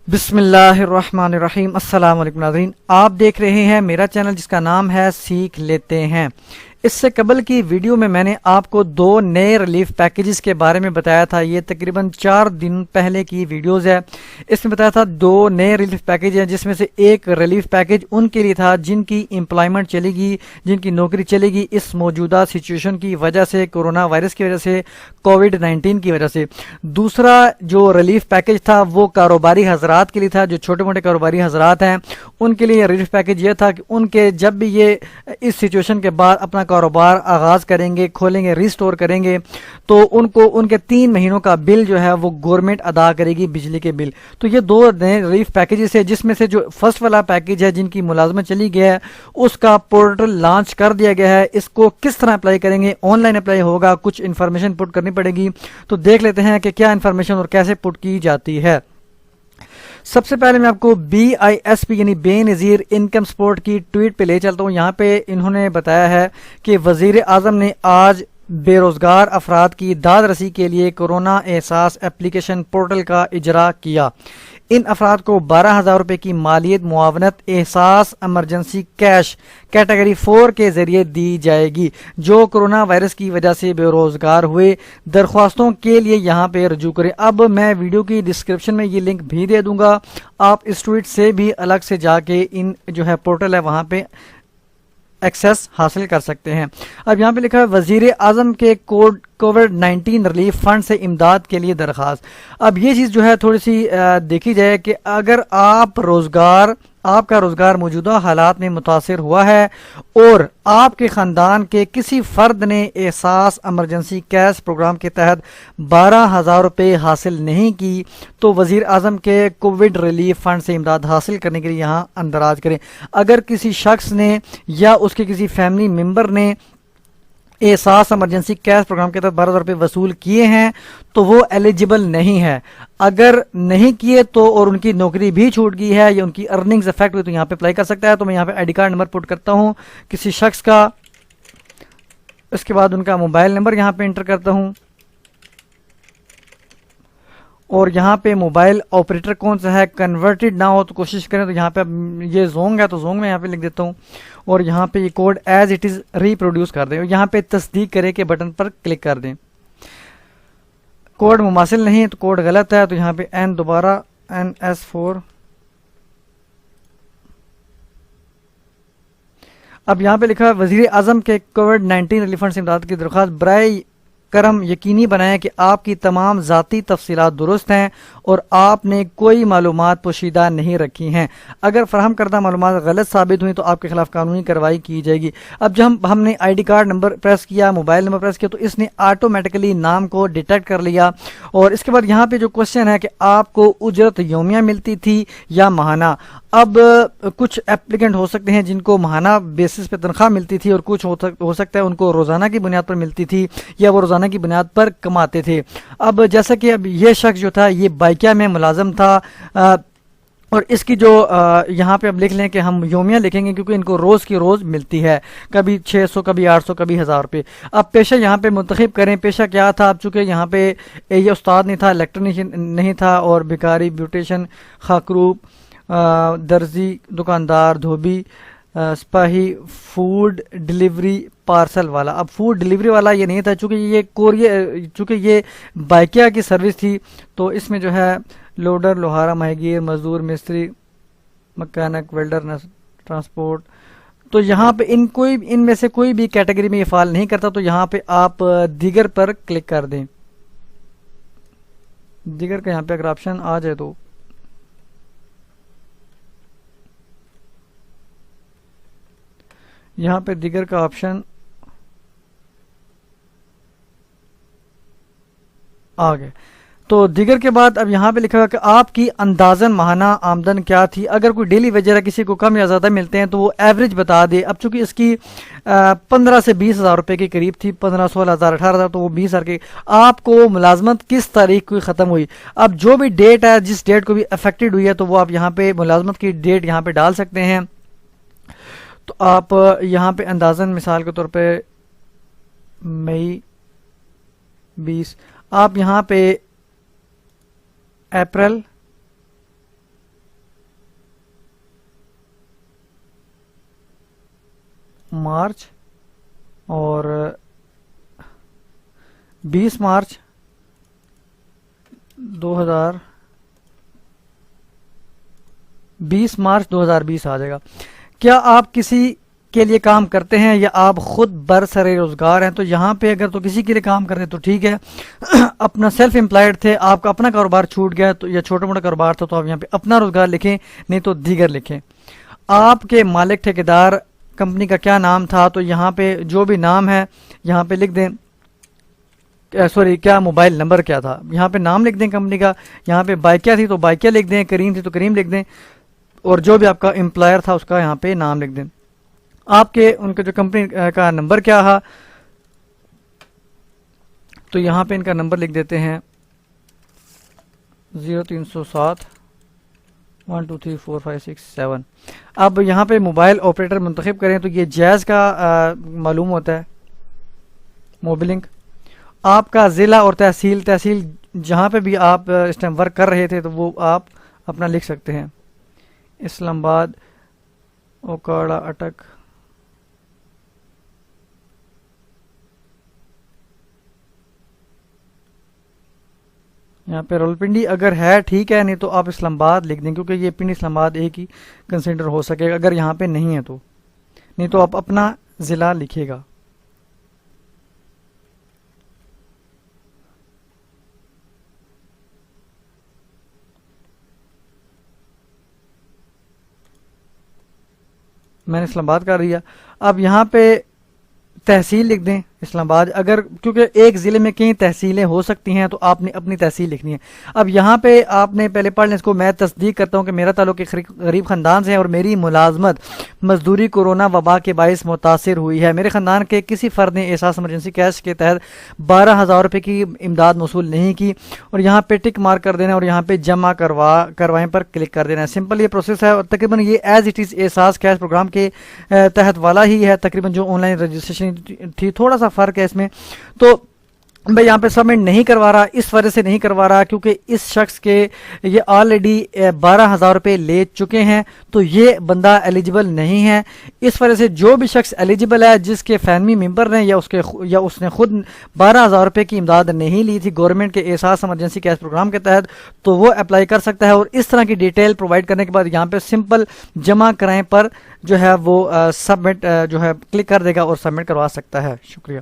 بسم اللہ الرحمن الرحیم۔ السلام علیکم ناظرین، آپ دیکھ رہے ہیں میرا چینل جس کا نام ہے سیکھ لیتے ہیں۔ اس سے قبل کی ویڈیو میں نے آپ کو 2 نئے ریلیف پیکیجز کے بارے میں بتایا تھا۔ یہ تقریباً 4 دن پہلے کی ویڈیوز ہے۔ اس میں بتایا تھا 2 نئے ریلیف پیکیج ہیں، جس میں سے ایک ریلیف پیکیج ان کے لیے تھا جن کی امپلائمنٹ چلے گی، جن کی نوکری چلے گی اس موجودہ سچویشن کی وجہ سے، کورونا وائرس کی وجہ سے، کووڈ-19 کی وجہ سے۔ دوسرا جو ریلیف پیکیج تھا وہ کاروباری حضرات کے لیے تھا، جو چھوٹے موٹے کاروباری حضرات ہیں ان کے لیے یہ ریلیف پیکیج یہ تھا کہ ان کے جب بھی یہ اس سچویشن کے بعد اپنا کاروبار آغاز کریں گے، کھولیں گے، ریسٹور کریں گے، تو ان کو ان کے 3 مہینوں کا بل جو ہے وہ گورنمنٹ ادا کرے گی، بجلی کے بل۔ تو یہ 2 نئے ریلیف پیکیجز ہے، جس میں سے جو فرسٹ والا پیکیج ہے جن کی ملازمت چلی گیا ہے اس کا پورٹل لانچ کر دیا گیا ہے۔ اس کو کس طرح اپلائی کریں گے؟ آن لائن اپلائی ہوگا، کچھ انفارمیشن پٹ کرنی پڑے گی، تو دیکھ لیتے ہیں کہ کیا انفارمیشن اور کیسے پٹ کی جاتی ہے۔ سب سے پہلے میں آپ کو BISP یعنی بے نظیر انکم سپورٹ کی ٹویٹ پہ لے چلتا ہوں۔ یہاں پہ انہوں نے بتایا ہے کہ وزیر اعظم نے آج بے روزگار افراد کی داد رسی کے لیے کورونا احساس ایپلیکیشن پورٹل کا اجرا کیا۔ ان افراد کو 12,000 روپے کی مالیت معاونت احساس ایمرجنسی کیش کیٹیگری 4 کے ذریعے دی جائے گی، جو کورونا وائرس کی وجہ سے بے روزگار ہوئے۔ درخواستوں کے لیے یہاں پہ رجوع کریں۔ اب میں ویڈیو کی ڈسکرپشن میں یہ لنک بھی دے دوں گا، آپ اس ٹویٹ سے بھی الگ سے جا کے ان جو ہے پورٹل ہے وہاں پہ ایکسیس حاصل کر سکتے ہیں۔ اب یہاں پہ لکھا ہے وزیر اعظم کے کووڈ-19 ریلیف فنڈ سے امداد کے لیے درخواست۔ اب یہ چیز جو ہے تھوڑی سی دیکھی جائے کہ اگر آپ کا روزگار موجودہ حالات میں متاثر ہوا ہے اور آپ کے خاندان کے کسی فرد نے احساس ایمرجنسی کیش پروگرام کے تحت 12,000 روپے حاصل نہیں کی، تو وزیر اعظم کے کووڈ ریلیف فنڈ سے امداد حاصل کرنے کے لیے یہاں اندراج کریں۔ اگر کسی شخص نے یا اس کے کسی فیملی ممبر نے احساس ایمرجنسی کیش پروگرام کے تحت 12,000 روپے وصول کیے ہیں تو وہ ایلیجیبل نہیں ہے۔ اگر نہیں کیے تو اور ان کی نوکری بھی چھوٹ گئی ہے یا ان کی ارننگز افیکٹ ہوئی تو یہاں پہ اپلائی کر سکتا ہے۔ تو میں یہاں پہ آئی ڈی کارڈ نمبر پٹ کرتا ہوں کسی شخص کا، اس کے بعد ان کا موبائل نمبر یہاں پہ انٹر کرتا ہوں، اور یہاں پہ موبائل آپریٹر کون سا ہے، کنورٹڈ نہ ہو تو کوشش کریں۔ تو یہاں پہ یہ زونگ ہے تو زونگ میں یہاں پہ لکھ دیتا ہوں، اور یہاں پہ یہ code as it is reproduce کر دیں، اور یہاں پہ تصدیق کرے کے بٹن پر کلک کر دیں۔ کوڈ مماثل نہیں ہے تو کوڈ غلط ہے، تو یہاں پہ دوبارہ NS4۔ اب یہاں پہ لکھا ہے وزیر اعظم کے کووڈ-19 ریلیف فنڈ سے امداد کی درخواست، برائے کرم یقینی بنائیں کہ آپ کی تمام ذاتی تفصیلات درست ہیں اور آپ نے کوئی معلومات پوشیدہ نہیں رکھی ہیں۔ اگر فراہم کردہ معلومات غلط ثابت ہوئیں تو آپ کے خلاف قانونی کارروائی کی جائے گی۔ اب جب ہم نے I D card number press کیا، موبائل نمبر پریس کیا، تو اس نے آٹومیٹکلی نام کو ڈیٹیکٹ کر لیا، اور اس کے بعد یہاں پہ جو کوشچن ہے کہ آپ کو اجرت یومیہ ملتی تھی یا ماہانہ۔ اب کچھ ایپلیکنٹ ہو سکتے ہیں جن کو ماہانہ بیسس پہ تنخواہ ملتی تھی، اور کچھ ہو سکتا ہے ان کو روزانہ کی بنیاد پر ملتی تھی یا وہ روزانہ کی بنیاد پر کماتے تھے۔ اب جیسا کہ اب یہ شخص جو تھا یہ بائکیا میں ملازم تھا، اور اس کی جو یہاں پہ اب لکھ لیں کہ ہم یومیہ لکھیں گے کیونکہ ان کو روز کی روز ملتی ہے، کبھی 600، کبھی 800، کبھی 1000 روپے۔ اب پیشہ یہاں پہ منتخب کریں، پیشہ کیا تھا؟ اب چونکہ یہاں پہ یہ استاد نہیں تھا، الیکٹرینشین نہیں تھا، اور بیکاری، بیوٹیشن، خاکروب، درزی، دکاندار، دھوبی، سپاہی، فوڈ ڈیلیوری پارسل والا۔ اب فوڈ ڈیلیوری والا یہ نہیں تھا چونکہ یہ بائکیا کی سروس تھی، تو اس میں جو ہے لوڈر، لوہارا، ماہی گیر، مزدور، مستری، مکینک، ویلڈر، ٹرانسپورٹ۔ تو یہاں پہ ان میں سے کوئی بھی کیٹیگری میں یہ فعال نہیں کرتا، تو یہاں پہ آپ دیگر پر کلک کر دیں۔ دیگر کا یہاں پہ اگر آپشن آ جائے تو یہاں پہ دیگر کا آپشن آ گیا۔ تو دیگر کے بعد اب یہاں پہ لکھا ہوا کہ آپ کی اندازن ماہانہ آمدن کیا تھی۔ اگر کوئی ڈیلی ویجر کسی کو کم یا زیادہ ملتے ہیں تو وہ ایوریج بتا دے۔ اب چونکہ اس کی 15 سے 20,000 روپے کے قریب تھی، 15، 16,000، 18,000، تو وہ 20,000 کے۔ آپ کو ملازمت کس تاریخ کو ختم ہوئی؟ اب جو بھی ڈیٹ ہے، جس ڈیٹ کو بھی افیکٹڈ ہوئی ہے، تو وہ آپ یہاں پہ ملازمت کی ڈیٹ یہاں پہ ڈال سکتے ہیں۔ تو آپ یہاں پہ اندازن مثال کے طور پہ مئی 20، آپ یہاں پہ اپریل مارچ اور 20 مارچ 2020 آ جائے گا۔ کیا آپ کسی کے لیے کام کرتے ہیں یا آپ خود برسر روزگار ہیں؟ تو یہاں پہ اگر تو کسی کے لیے کام کرتے تو ٹھیک ہے، اپنا سیلف امپلائڈ تھے، آپ کا اپنا کاروبار چھوٹ گیا تو یا چھوٹا موٹا کاروبار تھا تو آپ یہاں پہ اپنا روزگار لکھیں، نہیں تو دیگر لکھیں۔ آپ کے مالک ٹھیکیدار کمپنی کا کیا نام تھا؟ تو یہاں پہ جو بھی نام ہے یہاں پہ لکھ دیں، سوری کیا موبائل نمبر کیا تھا، یہاں پہ نام لکھ دیں کمپنی کا۔ یہاں پہ بائکیا تھی تو بائکیا لکھ دیں، کریم تھی تو کریم لکھ دیں، اور جو بھی آپ کا امپلائر تھا اس کا یہاں پہ نام لکھ دیں۔ آپ کے ان کا جو کمپنی کا نمبر کیا ہے تو یہاں پہ ان کا نمبر لکھ دیتے ہیں 0307 1 2 3 4 5 6 7۔ اب یہاں پہ موبائل آپریٹر منتخب کریں تو یہ جائز کا معلوم ہوتا ہے، موبلنک۔ آپ کا ضلع اور تحصیل جہاں پہ بھی آپ اس ٹائم ورک کر رہے تھے تو وہ آپ اپنا لکھ سکتے ہیں، اسلام آباد، اوکاڑا، اٹک۔ یہاں پہ رولپنڈی اگر ہے ٹھیک ہے، نہیں تو آپ اسلام آباد لکھ دیں کیونکہ یہ پنڈی اسلام آباد ایک ہی کنسیڈر ہو سکے گا اگر یہاں پہ نہیں ہے تو، نہیں تو آپ اپنا ضلع لکھیے گا۔ میں نے اسلام آباد کر دیا۔ اب یہاں پہ تحصیل لکھ دیں اسلام آباد، اگر کیونکہ ایک ضلع میں کئی تحصیلیں ہو سکتی ہیں تو آپ نے اپنی تحصیل لکھنی ہے۔ اب یہاں پہ آپ نے پہلے پڑھ لیں اس کو، میں تصدیق کرتا ہوں کہ میرا تعلق ایک غریب خاندان سے ہے اور میری ملازمت مزدوری کورونا وبا کے باعث متاثر ہوئی ہے۔ میرے خاندان کے کسی فرد نے احساس ایمرجنسی کیش کے تحت 12,000 روپے کی امداد موصول نہیں کی، اور یہاں پہ ٹک مارک کر دینا اور یہاں پہ جمع کروائیں پر کلک کر دینا ہے۔ سمپل یہ پروسیس ہے، اور تقریباً یہ ایز اٹ از احساس کیش پروگرام کے تحت والا ہی ہے، تقریباً جو آن لائن رجسٹریشن تھی، تھوڑا سا فرق ہے اس میں۔ تو میں یہاں پہ سبمٹ نہیں کروا رہا، اس وجہ سے نہیں کروا رہا کیونکہ اس شخص کے یہ آلریڈی 12,000 روپے لے چکے ہیں تو یہ بندہ ایلیجیبل نہیں ہے۔ اس وجہ سے جو بھی شخص ایلیجیبل ہے، جس کے فیملی ممبر نے یا اس نے خود 12,000 روپے کی امداد نہیں لی تھی گورنمنٹ کے احساس ایمرجنسی کیش پروگرام کے تحت، تو وہ اپلائی کر سکتا ہے۔ اور اس طرح کی ڈیٹیل پرووائڈ کرنے کے بعد یہاں پہ سمپل جمع کرائیں پر جو ہے وہ سبمٹ جو ہے کلک کر دے گا اور سبمٹ کروا سکتا ہے۔ شکریہ۔